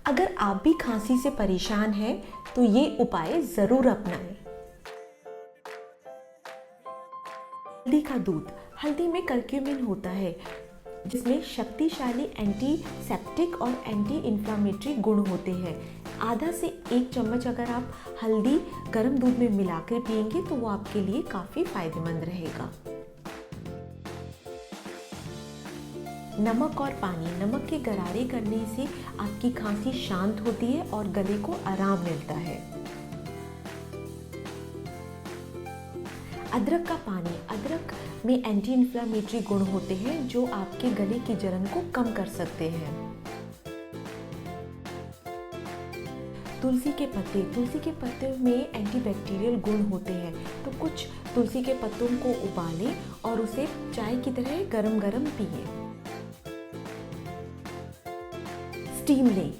अगर आप भी खांसी से परेशान हैं तो ये उपाय ज़रूर अपनाएं। हल्दी का दूध। हल्दी में करक्यूमिन होता है जिसमें शक्तिशाली एंटीसेप्टिक और एंटी इन्फ्लामेटरी गुण होते हैं। आधा से 1 चम्मच अगर आप हल्दी गर्म दूध में मिलाकर पिएंगे तो वो आपके लिए काफ़ी फायदेमंद रहेगा। नमक और पानी। नमक के गरारे करने से आपकी खांसी शांत होती है और गले को आराम मिलता है। अदरक का पानी। अदरक में एंटी इन्फ्लामेटरी गुण होते हैं जो आपके गले की जलन को कम कर सकते हैं। तुलसी के पत्ते। तुलसी के पत्ते में एंटीबैक्टीरियल गुण होते हैं, तो कुछ तुलसी के पत्तों को उबालें और उसे चाय की तरह गरम गरम पिएं। स्टीम लें।